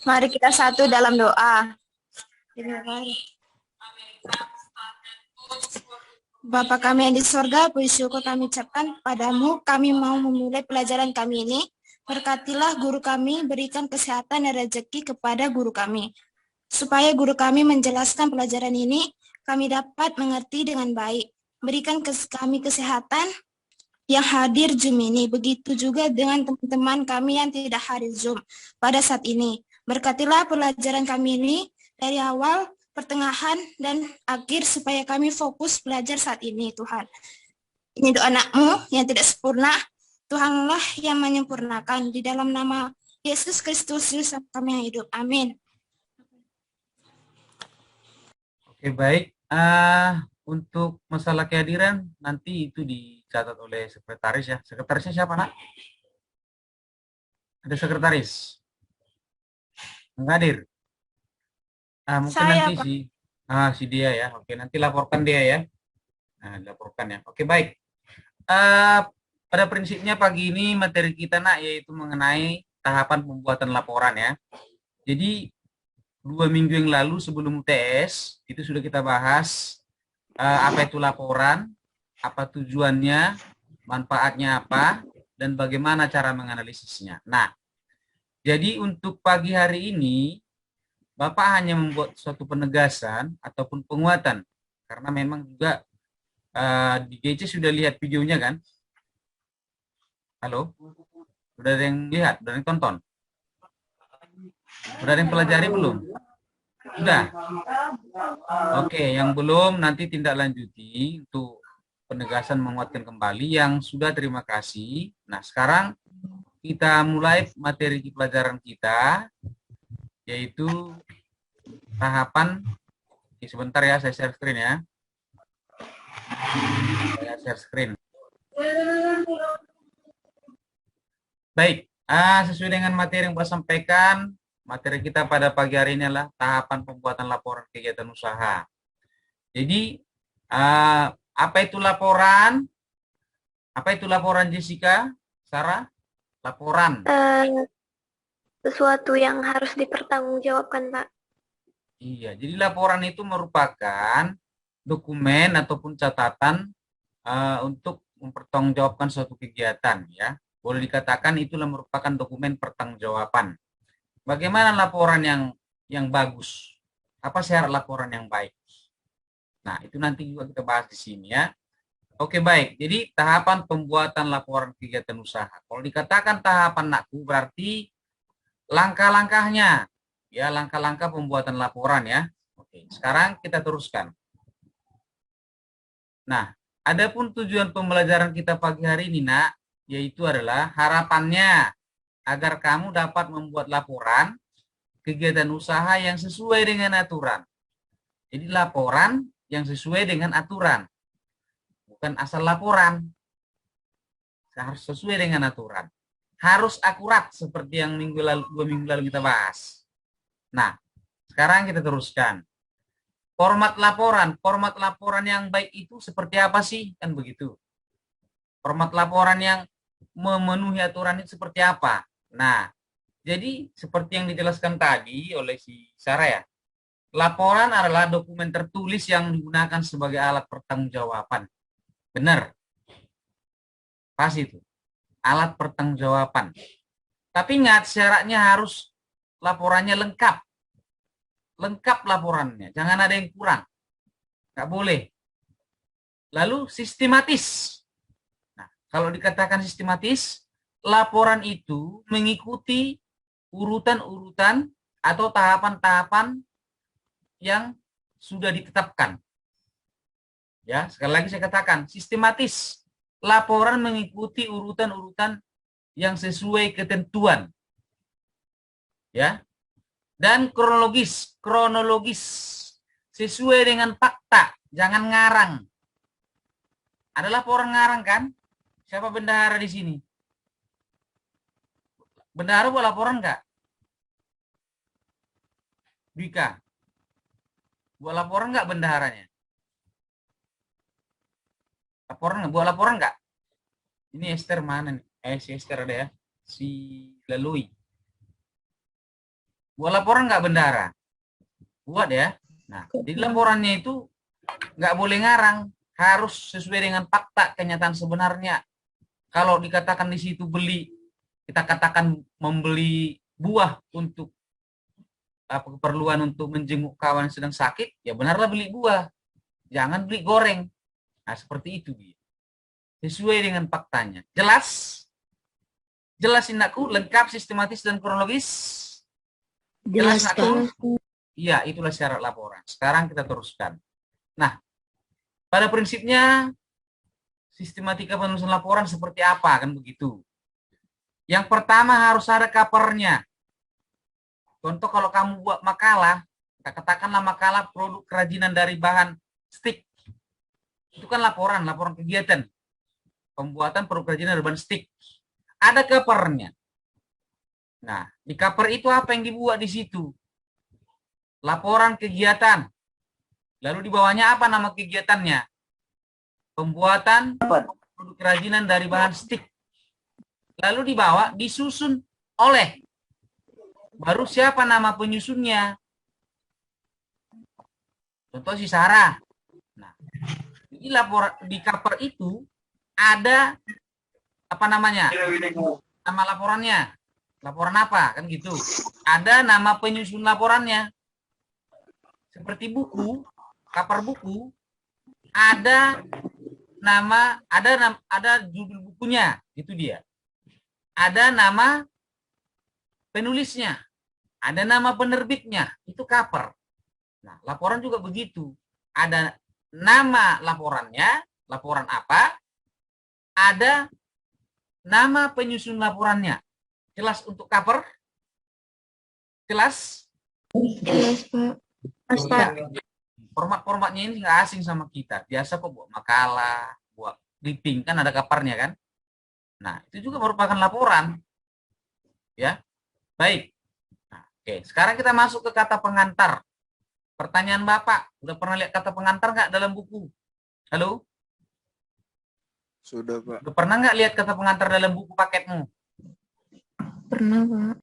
Mari kita satu dalam doa. Bapa kami yang di sorga, puji syukur kami ucapkan padamu. Kami mau memulai pelajaran kami ini. Berkatilah guru kami, berikan kesehatan dan rezeki kepada guru kami. Supaya guru kami menjelaskan pelajaran ini, kami dapat mengerti dengan baik. Berikan kami kesehatan yang hadir Zoom ini. Begitu juga dengan teman-teman kami yang tidak hadir Zoom pada saat ini. Berkatilah pelajaran kami ini dari awal, pertengahan, dan akhir supaya kami fokus belajar saat ini, Tuhan. Ini doa anakmu yang tidak sempurna, Tuhanlah yang menyempurnakan. Di dalam nama Yesus Kristus, kami yang hidup. Amin. Oke, baik. Untuk masalah kehadiran, nanti itu dicatat oleh sekretaris ya. Sekretarisnya siapa, Nak? Ada sekretaris? Nggak hadir? Mungkin Saya, nanti Pak. si dia ya. Oke, nanti laporkan dia ya. Nah, laporkan ya. Oke, baik. Pada prinsipnya pagi ini materi kita, Nak, yaitu mengenai tahapan pembuatan laporan ya. Jadi 2 minggu yang lalu sebelum UTS itu sudah kita bahas apa itu laporan, apa tujuannya, manfaatnya apa, dan bagaimana cara menganalisisnya. Nah, jadi untuk pagi hari ini Bapak hanya membuat suatu penegasan ataupun penguatan karena memang juga di GC sudah lihat videonya kan? Halo? Sudah ada yang lihat? Sudah ada yang tonton? Sudah ada yang pelajari belum? Sudah? Oke, yang belum nanti tindak lanjuti untuk penegasan menguatkan kembali. Yang sudah terima kasih. Nah, sekarang kita mulai materi pelajaran kita, yaitu tahapan. Sebentar ya, saya share screen ya. Saya share screen. Baik, sesuai dengan materi yang saya sampaikan, materi kita pada pagi hari ini adalah tahapan pembuatan laporan kegiatan usaha. Jadi, apa itu laporan? Apa itu laporan, Jessica? Sarah? Laporan. Sesuatu yang harus dipertanggungjawabkan, Pak. Iya, jadi laporan itu merupakan dokumen ataupun catatan untuk mempertanggungjawabkan suatu kegiatan ya. Boleh dikatakan itulah merupakan dokumen pertanggungjawaban. Bagaimana laporan yang bagus? Apa syarat laporan yang baik? Nah, itu nanti juga kita bahas di sini ya. Oke, baik. Jadi tahapan pembuatan laporan kegiatan usaha. Kalau dikatakan tahapan nakku berarti langkah-langkahnya. Ya, langkah-langkah pembuatan laporan ya. Oke, sekarang kita teruskan. Nah, adapun tujuan pembelajaran kita pagi hari ini, Nak, yaitu adalah harapannya agar kamu dapat membuat laporan kegiatan usaha yang sesuai dengan aturan. Jadi laporan yang sesuai dengan aturan. Bukan asal laporan. Harus sesuai dengan aturan. Harus akurat seperti yang 2 minggu lalu kita bahas. Nah, sekarang kita teruskan. Format laporan yang baik itu seperti apa sih? Kan begitu. Format laporan yang memenuhi aturan itu seperti apa? Nah, jadi seperti yang dijelaskan tadi oleh si Sarah ya, laporan adalah dokumen tertulis yang digunakan sebagai alat pertanggungjawaban. Benar. Pas itu. Alat pertanggungjawaban. Tapi ingat syaratnya harus laporannya lengkap. Lengkap laporannya, jangan ada yang kurang. Nggak boleh. Lalu sistematis. Nah, kalau dikatakan sistematis, laporan itu mengikuti urutan-urutan atau tahapan-tahapan yang sudah ditetapkan. Ya, sekali lagi saya katakan, sistematis. Laporan mengikuti urutan-urutan yang sesuai ketentuan. Ya. Dan kronologis, sesuai dengan fakta, jangan ngarang. Ada laporan ngarang kan? Siapa bendahara di sini? Bendahara buat laporan nggak? Bika, buat laporan nggak bendaharanya? Laporan nggak? Buat laporan nggak? Ini Esther mana nih? Si Esther ada ya. si lalui. Buat laporan nggak bendara? Buat ya. Nah, di laporannya itu nggak boleh ngarang, harus sesuai dengan fakta kenyataan sebenarnya. Kalau dikatakan di situ beli, kita katakan membeli buah untuk keperluan untuk menjenguk kawan yang sedang sakit, ya benarlah beli buah. Jangan beli goreng. Nah, seperti itu dia. Sesuai dengan faktanya. Jelas? Jelas indakku, lengkap, sistematis, dan kronologis? Jelas, Nak? Iya, itulah syarat laporan. Sekarang kita teruskan. Nah, pada prinsipnya, sistematika penulisan laporan seperti apa, kan begitu. Yang pertama harus ada covernya. Contoh kalau kamu buat makalah, katakanlah makalah produk kerajinan dari bahan stick. Itu kan laporan kegiatan. Pembuatan produk kerajinan dari bahan stick. Ada covernya. Nah, di cover itu apa yang dibuat di situ? Laporan kegiatan. Lalu di bawahnya apa nama kegiatannya? Pembuatan produk kerajinan dari bahan stick. Lalu di bawah disusun oleh. Baru siapa nama penyusunnya? Contoh si Sarah. Nah, di laporan di cover itu ada apa namanya? Nama laporannya. Laporan apa? Kan gitu. Ada nama penyusun laporannya. Seperti buku, cover buku, ada nama, ada judul bukunya, itu dia. Ada nama penulisnya, ada nama penerbitnya, itu cover. Nah, laporan juga begitu. Ada nama laporannya, laporan apa, ada nama penyusun laporannya. Jelas untuk cover? Jelas? Jelas, Pak. Mas, Pak. Format-formatnya ini nggak asing sama kita. Biasa kok buat makalah, buat clipping, kan ada covernya kan. Nah, itu juga merupakan laporan. Ya, baik. Nah, oke, sekarang kita masuk ke kata pengantar. Pertanyaan Bapak, udah pernah lihat kata pengantar nggak dalam buku? Halo? Sudah, Pak. Udah pernah nggak lihat kata pengantar dalam buku paketmu? Pernah, Pak.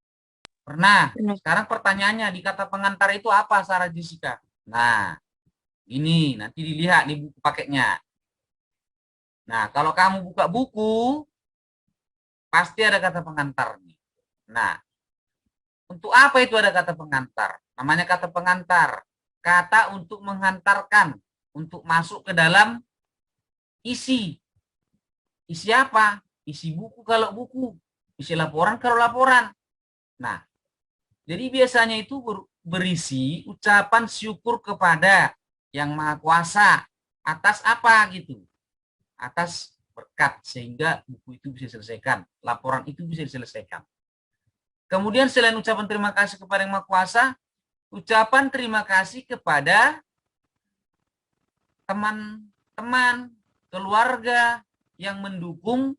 Pernah. Pernah. Sekarang pertanyaannya, di kata pengantar itu apa, Sarah Jessica? Nah, ini nanti dilihat di buku paketnya. Nah, kalau kamu buka buku, pasti ada kata pengantar. Nah, untuk apa itu ada kata pengantar? Namanya kata pengantar. Kata untuk menghantarkan, untuk masuk ke dalam isi. Isi apa? Isi buku kalau buku. Isi laporan kalau laporan. Nah, jadi biasanya itu berisi ucapan syukur kepada Yang Maha Kuasa atas apa gitu. Atas berkat sehingga buku itu bisa diselesaikan. Laporan itu bisa diselesaikan. Kemudian selain ucapan terima kasih kepada Yang Maha Kuasa, ucapan terima kasih kepada teman-teman, keluarga yang mendukung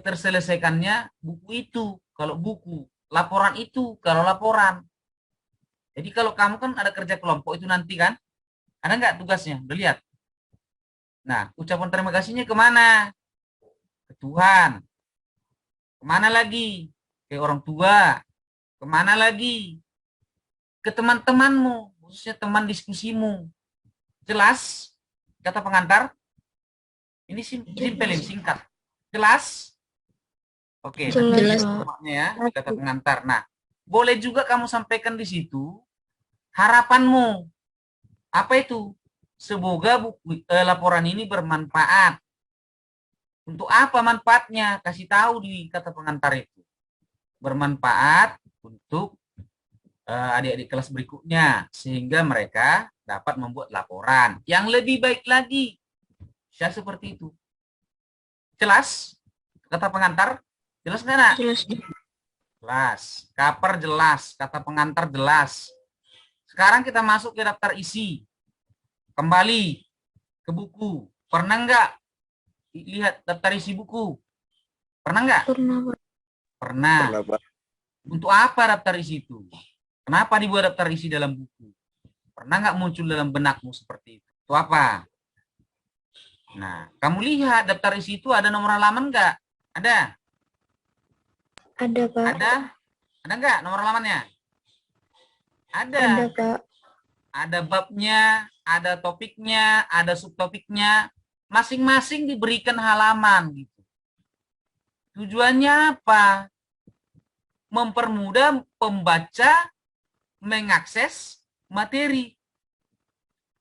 terselesaikannya buku itu. Kalau buku, laporan itu kalau laporan. Jadi kalau kamu kan ada kerja kelompok itu nanti kan, ada nggak tugasnya? Udah lihat? Nah, ucapan terima kasihnya kemana? Ke Tuhan. Kemana lagi? Ke orang tua. Kemana lagi? Ke teman-temanmu, khususnya teman diskusimu. Jelas? Kata pengantar? Ini simpel, singkat. Jelas? Oke, Jelas. ya, kata pengantar. Nah, boleh juga kamu sampaikan di situ harapanmu. Apa itu? Semoga buku laporan ini bermanfaat. Untuk apa manfaatnya? Kasih tahu di kata pengantar itu. Bermanfaat untuk adik-adik kelas berikutnya sehingga mereka dapat membuat laporan yang lebih baik lagi. Ya, seperti itu. Jelas? Kata pengantar? Jelas nggak, Nak? Jelas. Jelas. Cover jelas. Kata pengantar jelas. Sekarang kita masuk ke daftar isi. Kembali ke buku. Pernah nggak lihat daftar isi buku? Pernah nggak? Pernah, Pak. Pernah. Pernah, Pak. Untuk apa daftar isi itu? Kenapa dibuat daftar isi dalam buku? Pernah nggak muncul dalam benakmu seperti itu? Itu apa? Nah, kamu lihat daftar isi itu ada nomor halaman nggak? Ada? Ada, Pak. Ada? Ada nggak nomor halamannya? Ada, Ada. Pak. Ada babnya, ada topiknya, ada subtopiknya. Masing-masing diberikan halaman gitu. Tujuannya apa? Mempermudah pembaca mengakses materi.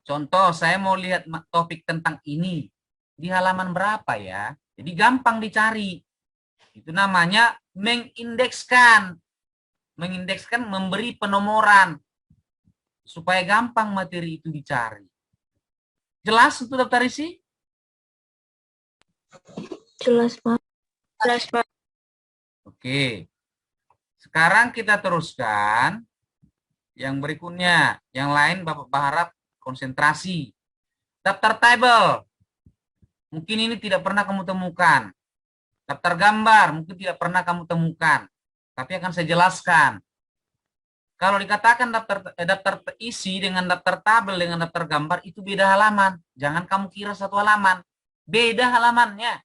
Contoh, saya mau lihat topik tentang ini. Di halaman berapa ya? Jadi gampang dicari. Itu namanya mengindekskan. Mengindekskan, memberi penomoran. Supaya gampang materi itu dicari. Jelas untuk daftar isi? Jelas, Pak. Jelas, Pak. Oke. Sekarang kita teruskan yang berikutnya. Yang lain Bapak berharap konsentrasi. Daftar tabel. Mungkin ini tidak pernah kamu temukan. Daftar gambar mungkin tidak pernah kamu temukan. Tapi akan saya jelaskan. Kalau dikatakan daftar isi dengan daftar tabel dengan daftar gambar itu beda halaman. Jangan kamu kira satu halaman. Beda halamannya.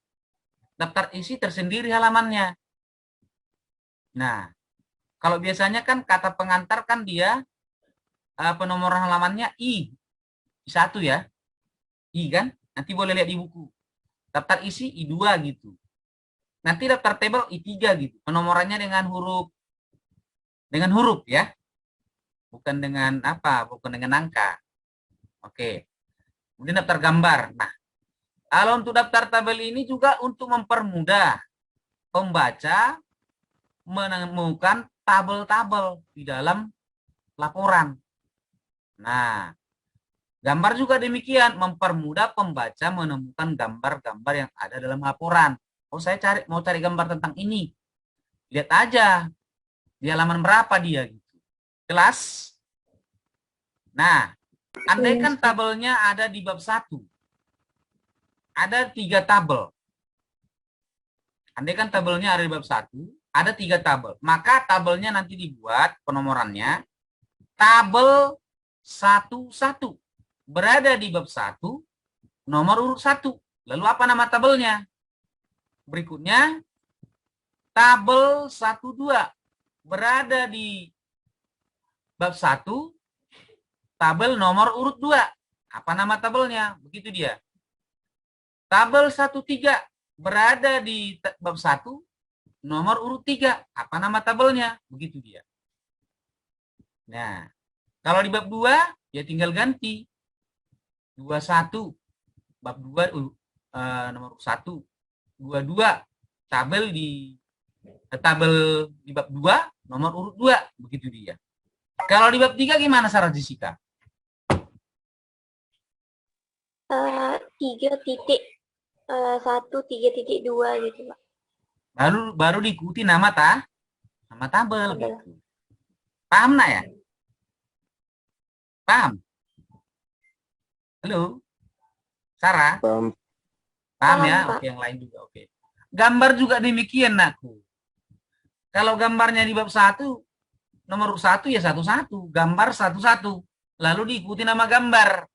Daftar isi tersendiri halamannya. Nah, kalau biasanya kan kata pengantar kan dia penomoran halamannya I1 ya. I kan? Nanti boleh lihat di buku. Daftar isi I2 gitu. Nanti daftar tabel I3 gitu. Penomorannya dengan huruf ya. Bukan dengan apa? Bukan dengan angka. Oke. Kemudian daftar gambar. Nah, kalau untuk daftar tabel ini juga untuk mempermudah pembaca menemukan tabel-tabel di dalam laporan. Nah, gambar juga demikian, mempermudah pembaca menemukan gambar-gambar yang ada dalam laporan. Oh, saya mau cari gambar tentang ini. Lihat aja di halaman berapa dia gitu. Jelas? Nah, andaikan tabelnya ada di bab 1. Ada 3 tabel. Andaikan tabelnya ada di bab 1, ada 3 tabel. Maka tabelnya nanti dibuat penomorannya tabel 11. Berada di bab 1, nomor urut 1. Lalu apa nama tabelnya? Berikutnya, tabel 12. Berada di bab 1, tabel nomor urut 2. Apa nama tabelnya? Begitu dia. Tabel 13 berada di bab 1, nomor urut 3. Apa nama tabelnya? Begitu dia. Nah, kalau di bab 2, ya tinggal ganti. 21, bab 2, nomor urut 1. 22, tabel di bab 2, nomor urut 2. Begitu dia. Kalau di bab 3 gimana Sarah Jessica? 3.1, 3.2 gitu, Pak. Baru diikuti nama tabel gitu. Paham nak ya? Paham? Halo? Sarah? Paham. Paham ya? Pak. Oke, yang lain juga oke. Gambar juga demikian nakku. Kalau gambarnya di bab 1, nomor 1 ya 11, gambar 11. Lalu diikuti nama gambar.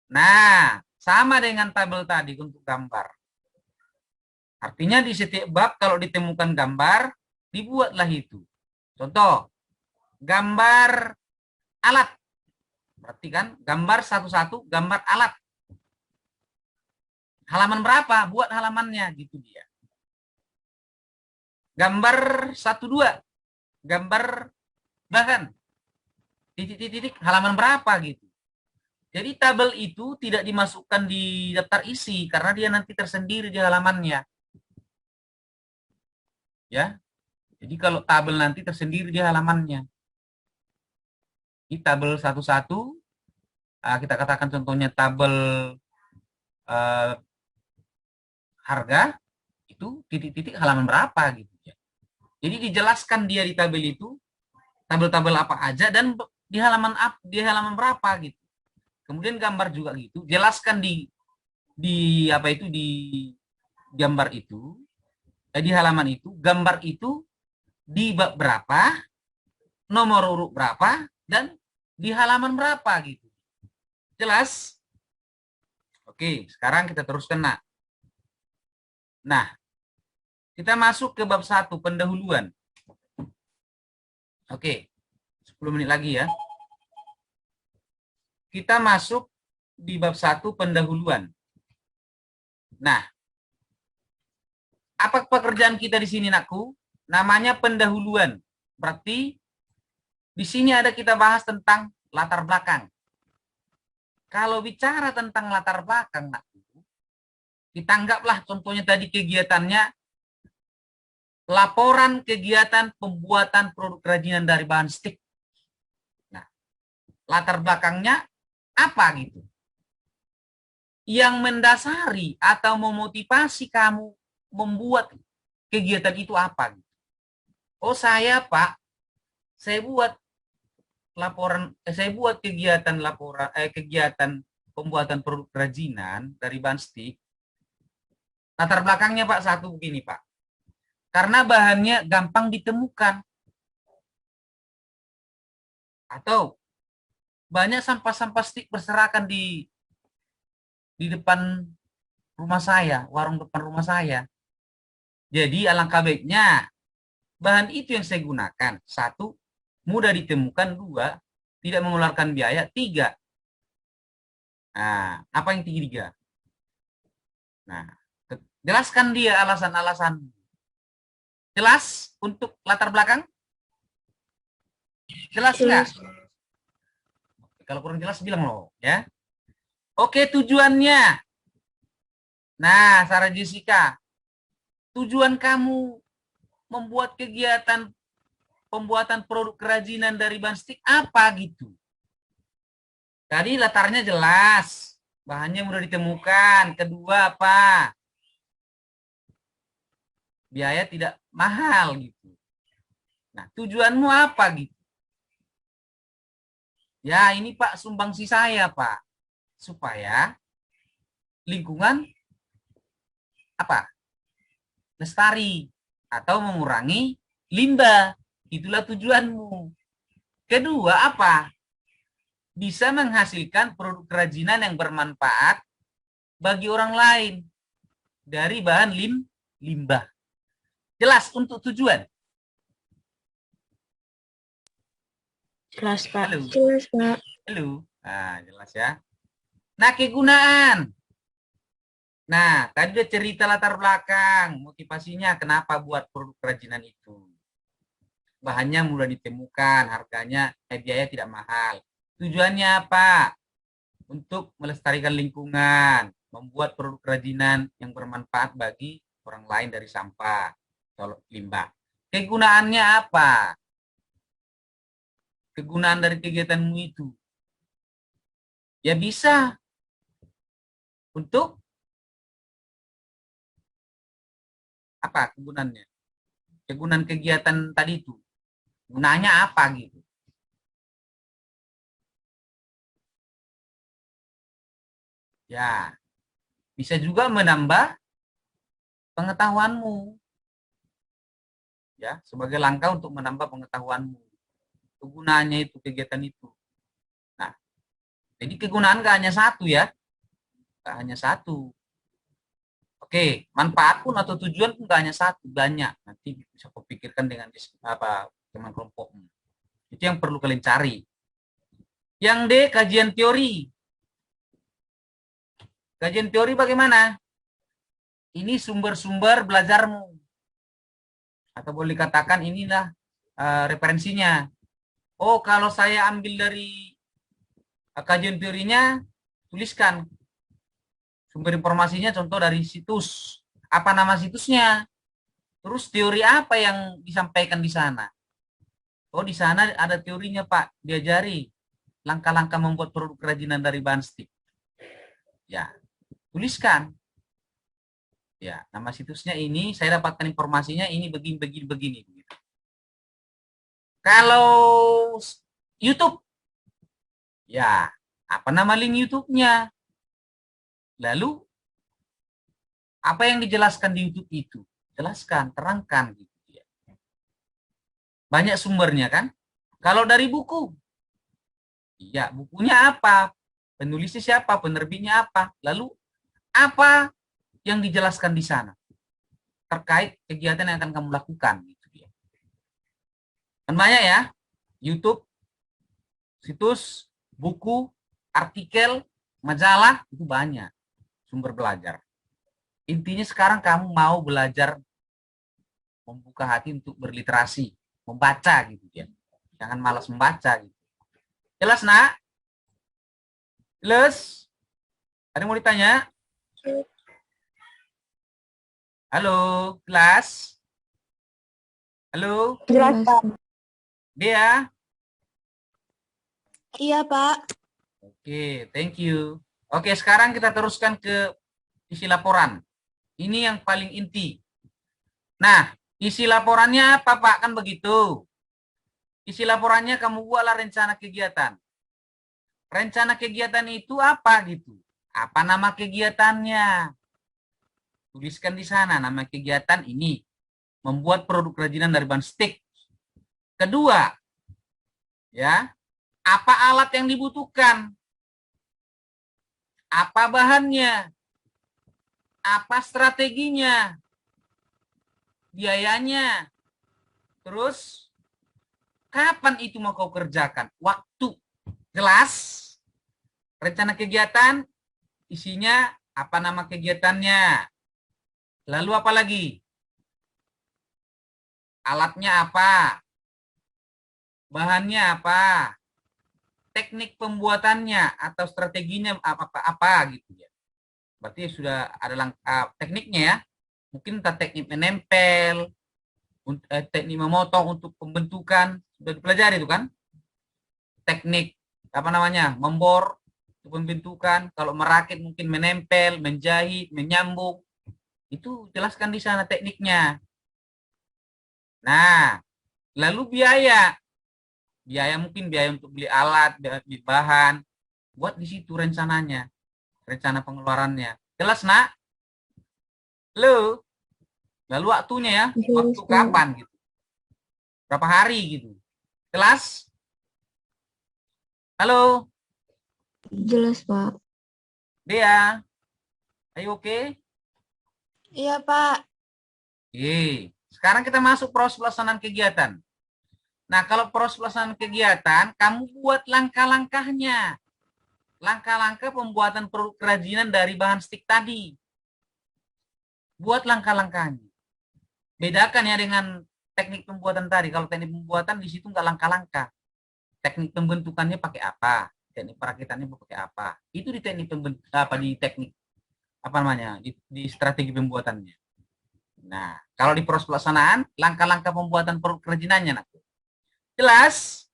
Nah, sama dengan tabel tadi untuk gambar. Artinya di setiap bab kalau ditemukan gambar, dibuatlah itu. Contoh, gambar alat. Berarti kan gambar 11, gambar alat. Halaman berapa? Buat halamannya gitu dia. Gambar 12, gambar bahkan titik-titik halaman berapa gitu. Jadi tabel itu tidak dimasukkan di daftar isi karena dia nanti tersendiri di halamannya. Ya. Jadi kalau tabel nanti tersendiri di halamannya. Di tabel 11, kita katakan contohnya tabel harga, itu titik-titik halaman berapa gitu ya. Jadi dijelaskan dia di tabel itu, tabel-tabel apa aja dan di halaman berapa gitu. Kemudian gambar juga gitu, jelaskan di gambar itu, di halaman itu, gambar itu di bab berapa, nomor urut berapa, dan di halaman berapa gitu. Jelas? Oke, sekarang kita teruskan nak. Nah, Kita masuk ke bab 1, pendahuluan. Oke, 10 menit lagi ya. Kita masuk di bab 1, pendahuluan. Nah, apa pekerjaan kita di sini, nakku? Namanya pendahuluan. Berarti di sini ada kita bahas tentang latar belakang. Kalau bicara tentang latar belakang, nakku, kita anggaplah contohnya tadi kegiatannya laporan kegiatan pembuatan produk kerajinan dari bahan stik. Nah, latar belakangnya apa gitu? Yang mendasari atau memotivasi kamu membuat kegiatan itu apa? Oh, saya Pak, saya buat laporan, saya buat kegiatan kegiatan pembuatan produk kerajinan dari bahan stik. Latar belakangnya Pak satu begini Pak, karena bahannya gampang ditemukan atau banyak sampah-sampah stik berserakan di depan rumah saya, warung depan rumah saya. Jadi alangkah baiknya bahan itu yang saya gunakan. 1, mudah ditemukan. 2, tidak mengeluarkan biaya. 3, nah, apa yang 3? Nah, jelaskan dia alasan-alasan. Jelas untuk latar belakang? Jelas nggak? Jelas. Kalau kurang jelas bilang loh ya. Oke, tujuannya. Nah, Sarah Jessica, tujuan kamu membuat kegiatan pembuatan produk kerajinan dari bahan stik apa gitu? Tadi latarnya jelas, bahannya mudah ditemukan. Kedua apa? Biaya tidak mahal gitu. Nah, tujuanmu apa gitu? Ya, ini Pak sumbangsi saya Pak, supaya lingkungan apa? Lestari atau mengurangi limbah. Itulah tujuanmu. Kedua apa? Bisa menghasilkan produk kerajinan yang bermanfaat bagi orang lain dari bahan limbah. Jelas untuk tujuan? Jelas, Pak. Halo. Jelas, Pak. Halo. Nah, jelas ya. Nah, kegunaan. Nah, tadi udah cerita latar belakang, motivasinya kenapa buat produk kerajinan itu. Bahannya mudah ditemukan, harganya biaya tidak mahal. Tujuannya apa? Untuk melestarikan lingkungan, membuat produk kerajinan yang bermanfaat bagi orang lain dari sampah atau limbah. Kegunaannya apa? Kegunaan dari kegiatanmu itu. Ya bisa untuk apa kegunaannya? Kegunaan kegiatan tadi itu. Gunanya apa gitu? Ya, bisa juga menambah pengetahuanmu. Ya, sebagai langkah untuk menambah pengetahuanmu. Kegunaannya itu, kegiatan itu. Nah, jadi kegunaan gak hanya satu ya. Gak hanya satu. Oke, manfaat pun atau tujuan pun gak hanya satu, banyak. Nanti bisa kau pikirkan dengan teman kelompokmu. Itu yang perlu kalian cari. Yang D, kajian teori. Kajian teori bagaimana? Ini sumber-sumber belajarmu. Atau boleh dikatakan inilah referensinya. Oh, kalau saya ambil dari kajian teorinya, tuliskan. Sumber informasinya contoh dari situs. Apa nama situsnya? Terus teori apa yang disampaikan di sana? Oh, di sana ada teorinya, Pak. Diajari langkah-langkah membuat produk kerajinan dari bahan stik. Ya, tuliskan. Ya, nama situsnya ini, saya dapatkan informasinya ini begini. Kalau YouTube, ya, apa nama link YouTube-nya? Lalu, apa yang dijelaskan di YouTube itu? Jelaskan, terangkan. Gitu ya. Banyak sumbernya kan? Kalau dari buku, ya bukunya apa? Penulisnya siapa? Penerbitnya apa? Lalu, apa yang dijelaskan di sana? terkait kegiatan yang akan kamu lakukan. Gitu dia. Dan banyak ya, YouTube, situs, buku, artikel, majalah, itu banyak sumber belajar. Intinya sekarang kamu mau belajar membuka hati untuk berliterasi, membaca gitu ya. Jangan malas membaca gitu. Jelas, Nak? Jelas? Ada yang mau ditanya? Halo, kelas? Halo, Jelas, Pak. Dea? Iya, Pak. Oke, thank you. Oke, sekarang kita teruskan ke isi laporan. Ini yang paling inti. Nah, isi laporannya apa, Pak? Kan begitu. Isi laporannya kamu buatlah rencana kegiatan. Rencana kegiatan itu apa gitu? Apa nama kegiatannya? Tuliskan di sana nama kegiatan ini. Membuat produk kerajinan dari bahan stik. Kedua, ya, apa alat yang dibutuhkan? Apa bahannya? Apa strateginya? Biayanya? Terus, kapan itu mau kau kerjakan? Waktu. Jelas? Rencana kegiatan, isinya apa nama kegiatannya? Lalu apa lagi? Alatnya apa? Bahannya apa? Teknik pembuatannya atau strateginya apa gitu ya. Berarti sudah ada tekniknya ya. Mungkin teknik menempel, teknik memotong untuk pembentukan, sudah dipelajari itu kan? Teknik apa namanya? Membor untuk pembentukan, kalau merakit mungkin menempel, menjahit, menyambung. Itu jelaskan di sana tekniknya. Nah, lalu biaya. Biaya mungkin biaya untuk beli alat, beli bahan. Buat di situ rencananya. Rencana pengeluarannya. Jelas, Nak? Lalu waktunya ya. Jelas, Waktu Pak. kapan gitu. Berapa hari gitu. Jelas? Halo? Jelas, Pak. Dea? Ayo oke? Iya, Pak. Oke. Sekarang kita masuk proses pelaksanaan kegiatan. Nah, kalau proses pelaksanaan kegiatan, kamu buat langkah-langkahnya. Langkah-langkah pembuatan produk kerajinan dari bahan stik tadi. Buat langkah-langkahnya. Bedakan ya dengan teknik pembuatan tadi. Kalau teknik pembuatan di situ nggak langkah-langkah. Teknik pembentukannya pakai apa? Teknik perakitannya pakai apa? Itu di teknik apa namanya? Di strategi pembuatannya. Nah, kalau di proses pelaksanaan, langkah-langkah pembuatan produk kerajinannya. Nah, jelas?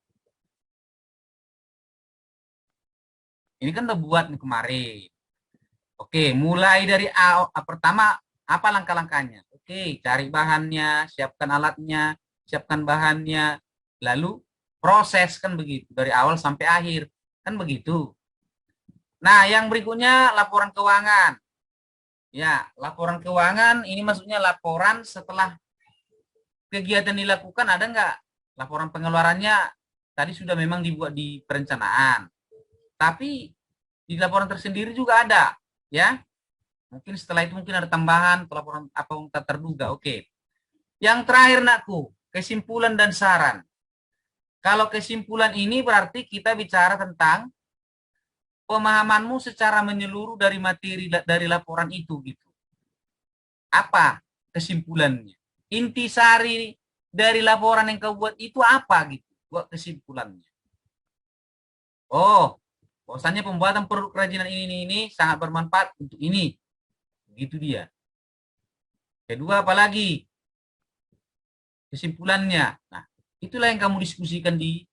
Ini kan udah buat nih kemarin. Oke, mulai dari pertama apa langkah-langkahnya? Oke, cari bahannya, siapkan alatnya, siapkan bahannya, lalu proses kan begitu dari awal sampai akhir kan begitu. Nah, yang berikutnya laporan keuangan. Ya, laporan keuangan ini maksudnya laporan setelah kegiatan dilakukan ada nggak? Laporan pengeluarannya tadi sudah memang dibuat di perencanaan. Tapi di laporan tersendiri juga ada, ya. Mungkin setelah itu mungkin ada tambahan laporan apa yang tak terduga. Oke. Yang terakhir, Nakku, kesimpulan dan saran. Kalau kesimpulan ini berarti kita bicara tentang pemahamanmu secara menyeluruh dari materi dari laporan itu gitu. Apa kesimpulannya? Intisari dari laporan yang kau buat itu apa gitu? Buat kesimpulannya. Oh, bahwasannya pembuatan produk kerajinan ini sangat bermanfaat untuk ini. Begitu dia. Kedua, apalagi kesimpulannya. Nah, itulah yang kamu diskusikan di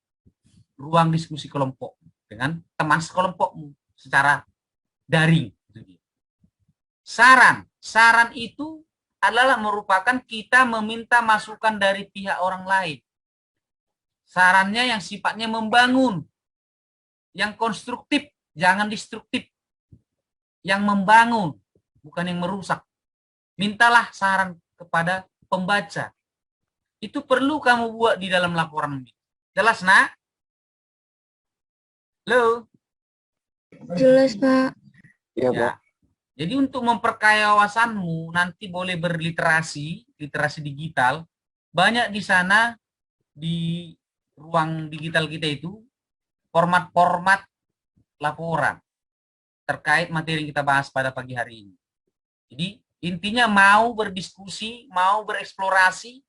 ruang diskusi kelompok dengan teman sekelompokmu secara daring. Saran itu adalah merupakan kita meminta masukan dari pihak orang lain. Sarannya yang sifatnya membangun, yang konstruktif, jangan destruktif. Yang membangun, bukan yang merusak. Mintalah saran kepada pembaca. Itu perlu kamu buat di dalam laporan. Jelas, Nak? Halo? Jelas, Pak. Iya, Ya. Pak. Jadi untuk memperkaya wawasanmu, nanti boleh berliterasi, literasi digital. Banyak di sana, di ruang digital kita itu, format-format laporan terkait materi yang kita bahas pada pagi hari ini. Jadi intinya mau berdiskusi, mau bereksplorasi,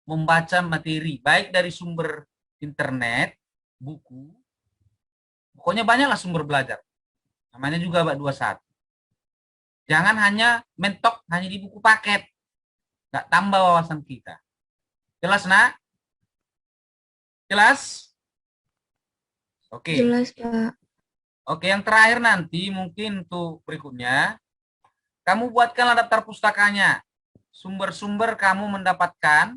membaca materi, baik dari sumber internet, buku, pokoknya banyaklah sumber belajar. Namanya juga Bak 21. Jangan hanya mentok hanya di buku paket. Nggak tambah wawasan kita. Jelas, nak? Jelas? Oke. Jelas, Pak. Oke, yang terakhir nanti mungkin untuk berikutnya, kamu buatkanlah daftar pustakanya. Sumber-sumber kamu mendapatkan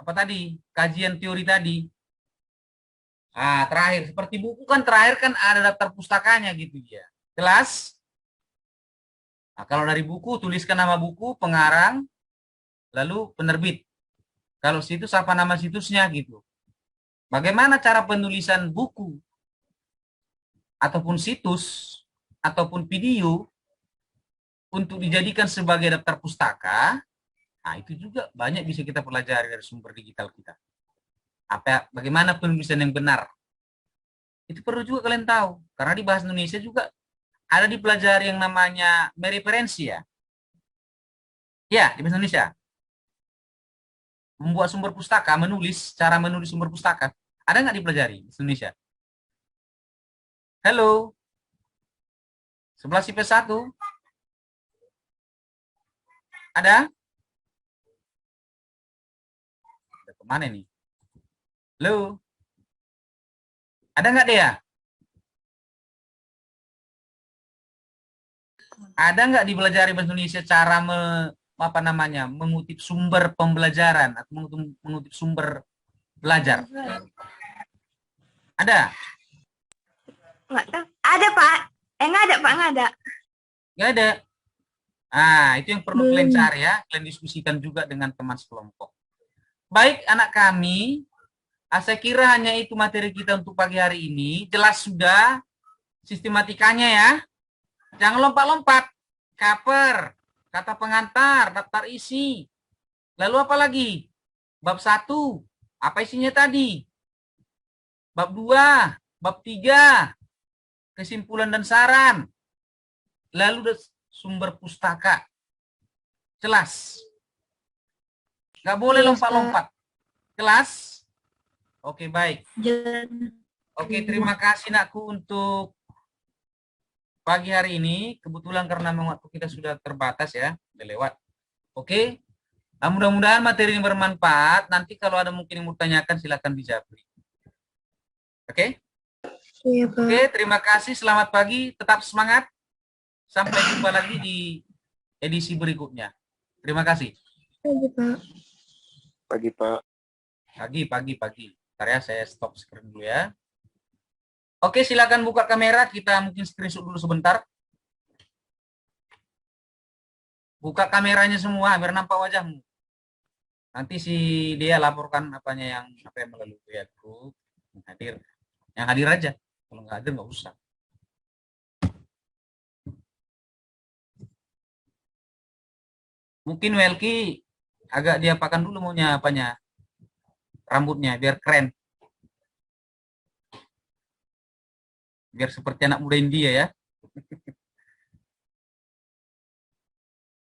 apa tadi? Kajian teori tadi. Ah, terakhir seperti buku kan terakhir kan ada daftar pustakanya gitu ya. Jelas? Nah, kalau dari buku tuliskan nama buku, pengarang, lalu penerbit. Kalau situs apa nama situsnya gitu. Bagaimana cara penulisan buku ataupun situs ataupun video untuk dijadikan sebagai daftar pustaka? Nah, itu juga banyak bisa kita pelajari dari sumber digital kita. Bagaimana penulisan yang benar? Itu perlu juga kalian tahu. Karena di bahasa Indonesia juga ada dipelajari yang namanya mereferensi ya. Ya, di bahasa Indonesia. Membuat sumber pustaka, cara menulis sumber pustaka. Ada nggak dipelajari di Indonesia? Halo? 11 IP 1? Ada? Ada kemana nih? Halo? Ada nggak dia? Ada nggak dipelajari bahasa Indonesia cara mengutip sumber pembelajaran atau mengutip sumber belajar? Ada? Nggak tahu. Ada, Pak. Nggak ada, Pak. Nggak ada. Nggak ada. Nah, itu yang perlu kalian cari ya. Kalian diskusikan juga dengan teman sekelompok. Baik, anak kami. Saya kira hanya itu materi kita untuk pagi hari ini. Jelas sudah sistematikanya ya. Jangan lompat-lompat. Cover, kata pengantar, daftar isi. Lalu apa lagi? Bab 1, apa isinya tadi? Bab 2, bab 3, kesimpulan dan saran. Lalu sumber pustaka. Jelas. Nggak boleh lompat-lompat. Jelas? Oke, baik. Oke, terima kasih nakku untuk pagi hari ini. Kebetulan karena waktu kita sudah terbatas ya, udah lewat. Oke. Nah, mudah-mudahan materi ini bermanfaat. Nanti kalau ada mungkin yang mau tanyakan silakan dijawab. Oke? Iya, Pak. Oke, terima kasih. Selamat pagi. Tetap semangat. Sampai jumpa lagi di edisi berikutnya. Terima kasih. Pagi, Pak. Pagi, Pak. Pagi. Bentar ya, saya stop screen dulu ya. Oke, silakan buka kamera. Kita mungkin screenshot dulu sebentar. Buka kameranya semua, biar nampak wajahmu. Nanti si dia laporkan apa yang melalui ya grup. Yang hadir aja. Kalau nggak hadir nggak usah. Mungkin Welki agak diapakan dulu maunya apanya. Rambutnya biar keren. Biar seperti anak muda India ya.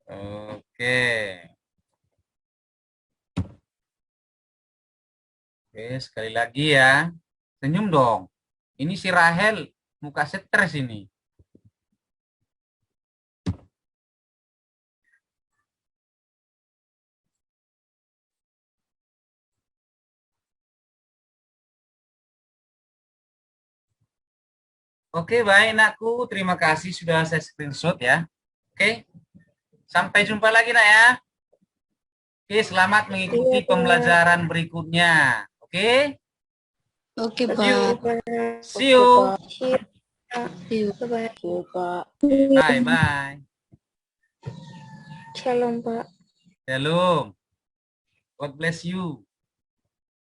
Oke. Oke, sekali lagi ya. Senyum dong. Ini si Rahel muka stres ini. Oke, baik nakku. Terima kasih sudah saya screenshot ya. Oke. Sampai jumpa lagi nak ya. Oke, selamat mengikuti pembelajaran berikutnya. Oke? Oke, See Pak. See you. See you. Bye-bye. Pak. Bye. Shalom, Pak. Shalom. God bless you.